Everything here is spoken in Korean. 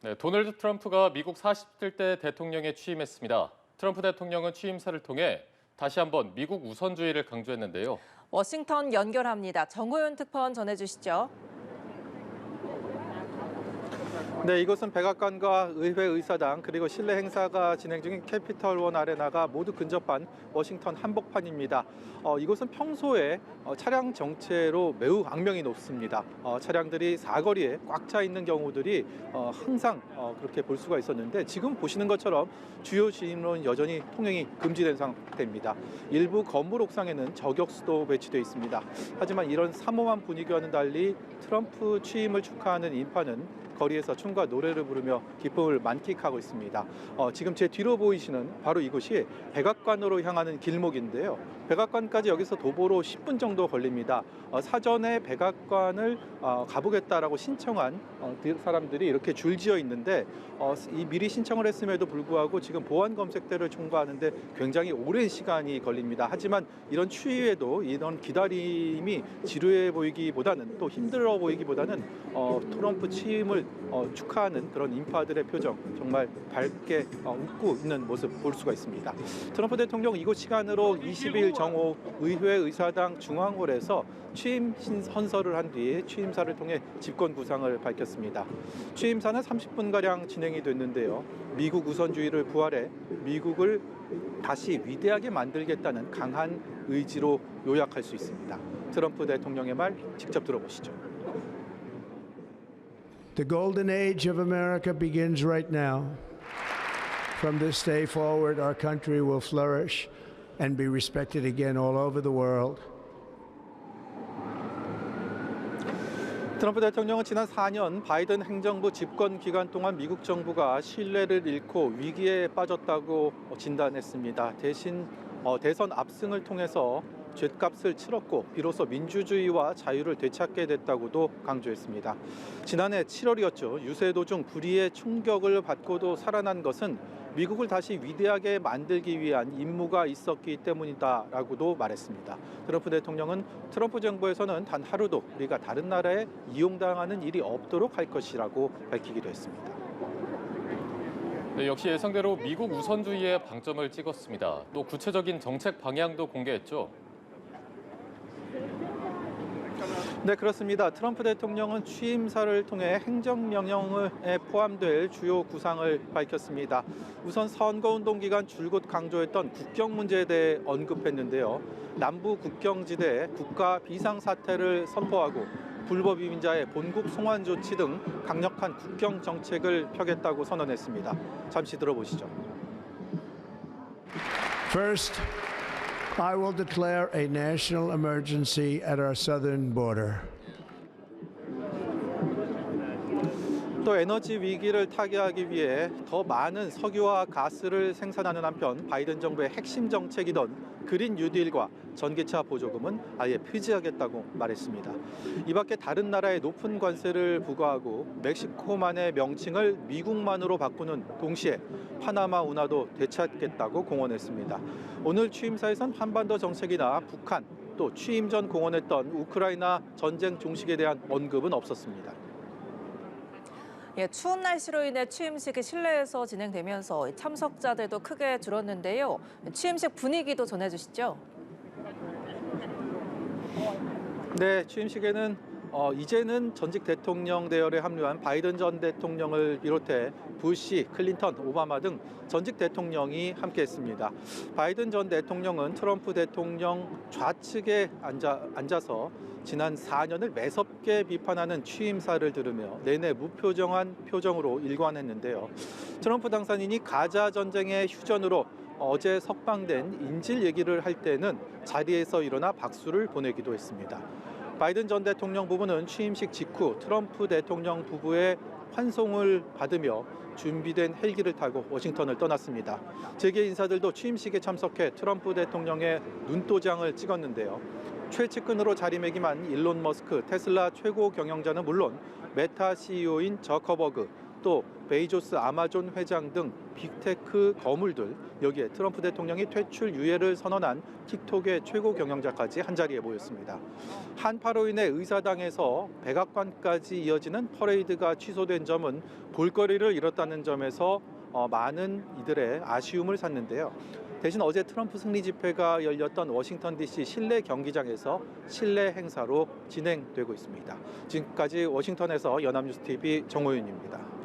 네, 도널드 트럼프가 미국 40대 대통령에 취임했습니다. 트럼프 대통령은 취임사를 통해 다시 한번 미국 우선주의를 강조했는데요. 워싱턴 연결합니다. 정호윤 특파원 전해주시죠. 네, 이곳은 백악관과 의회 의사당 그리고 실내 행사가 진행 중인 캐피털 원 아레나가 모두 근접한 워싱턴 한복판입니다. 이곳은 평소에 차량 정체로 매우 악명이 높습니다. 차량들이 사거리에 꽉 차 있는 경우들이 항상 그렇게 볼 수가 있었는데 지금 보시는 것처럼 주요 진로는 여전히 통행이 금지된 상태입니다. 일부 건물 옥상에는 저격수도 배치되어 있습니다. 하지만 이런 삼엄한 분위기와는 달리 트럼프 취임을 축하하는 인파는 거리에서 춤과 노래를 부르며 기쁨을 만끽하고 있습니다. 지금 제 뒤로 보이시는 바로 이곳이 백악관으로 향하는 길목인데요. 백악관까지 여기서 도보로 10분 정도 걸립니다. 사전에 백악관을 가보겠다라고 신청한 사람들이 이렇게 줄지어 있는데 미리 신청을 했음에도 불구하고 지금 보안 검색대를 통과하는데 굉장히 오랜 시간이 걸립니다. 하지만 이런 추위에도 이런 기다림이 지루해 보이기보다는 또 힘들어 보이기보다는 트럼프 취임을 축하하는 그런 인파들의 표정, 정말 밝게 웃고 있는 모습 볼 수가 있습니다. 트럼프 대통령 이곳 시간으로 20일 정오 의회 의사당 중앙홀에서 취임 선서를 한 뒤에 취임사를 통해 집권 구상을 밝혔습니다. 취임사는 30분가량 진행이 됐는데요. 미국 우선주의를 부활해 미국을 다시 위대하게 만들겠다는 강한 의지로 요약할 수 있습니다. 트럼프 대통령의 말 직접 들어보시죠. The golden age of America begins right now. From this day forward, our country will flourish and be respected again all over the world. 트럼프 대통령은 지난 4년 바이든 행정부 집권 기간 동안 미국 정부가 신뢰를 잃고 위기에 빠졌다고 진단했습니다. 대신 대선 압승을 통해서 죗값을 치렀고 비로소 민주주의와 자유를 되찾게 됐다고도 강조했습니다. 지난해 7월이었죠. 유세도 중 불의의 충격을 받고도 살아난 것은 미국을 다시 위대하게 만들기 위한 임무가 있었기 때문이다라고도 말했습니다. 트럼프 대통령은 트럼프 정부에서는 단 하루도 우리가 다른 나라에 이용당하는 일이 없도록 할 것이라고 밝히기도 했습니다. 네, 역시 예상대로 미국 우선주의에 방점을 찍었습니다. 또 구체적인 정책 방향도 공개했죠. 네, 그렇습니다. 트럼프 대통령은 취임사를 통해 행정명령에 포함될 주요 구상을 밝혔습니다. 우선 선거운동 기간 줄곧 강조했던 국경 문제에 대해 언급했는데요. 남부 국경지대에 국가 비상사태를 선포하고 불법 이민자의 본국 송환 조치 등 강력한 국경 정책을 펴겠다고 선언했습니다. 잠시 들어보시죠. First, I will declare a national emergency at our southern border. 또 에너지 위기를 타개하기 위해 더 많은 석유와 가스를 생산하는 한편 바이든 정부의 핵심 정책이던 그린 뉴딜과 전기차 보조금은 아예 폐지하겠다고 말했습니다. 이 밖에 다른 나라에 높은 관세를 부과하고 멕시코만의 명칭을 미국만으로 바꾸는 동시에 파나마 운하도 되찾겠다고 공언했습니다. 오늘 취임사에선 한반도 정책이나 북한 또 취임 전 공언했던 우크라이나 전쟁 종식에 대한 언급은 없었습니다. 추운 날씨로 인해 취임식이 실내에서 진행되면서 참석자들도 크게 줄었는데요. 취임식 분위기도 전해주시죠. 네, 취임식에는 이제는 전직 대통령 대열에 합류한 바이든 전 대통령을 비롯해 부시, 클린턴, 오바마 등 전직 대통령이 함께했습니다. 바이든 전 대통령은 트럼프 대통령 좌측에 앉아서 지난 4년을 매섭게 비판하는 취임사를 들으며 내내 무표정한 표정으로 일관했는데요. 트럼프 당선인이 가자 전쟁의 휴전으로 어제 석방된 인질 얘기를 할 때는 자리에서 일어나 박수를 보내기도 했습니다. 바이든 전 대통령 부부는 취임식 직후 트럼프 대통령 부부의 환송을 받으며 준비된 헬기를 타고 워싱턴을 떠났습니다. 재계 인사들도 취임식에 참석해 트럼프 대통령의 눈도장을 찍었는데요. 최측근으로 자리매김한 일론 머스크 테슬라 최고 경영자는 물론 메타 CEO인 저커버그, 또 베이조스 아마존 회장 등 빅테크 거물들, 여기에 트럼프 대통령이 퇴출 유예를 선언한 틱톡의 최고 경영자까지 한자리에 모였습니다. 한파로 인해 의사당에서 백악관까지 이어지는 퍼레이드가 취소된 점은 볼거리를 잃었다는 점에서 많은 이들의 아쉬움을 샀는데요. 대신 어제 트럼프 승리 집회가 열렸던 워싱턴 DC 실내 경기장에서 실내 행사로 진행되고 있습니다. 지금까지 워싱턴에서 연합뉴스 TV 정호윤입니다.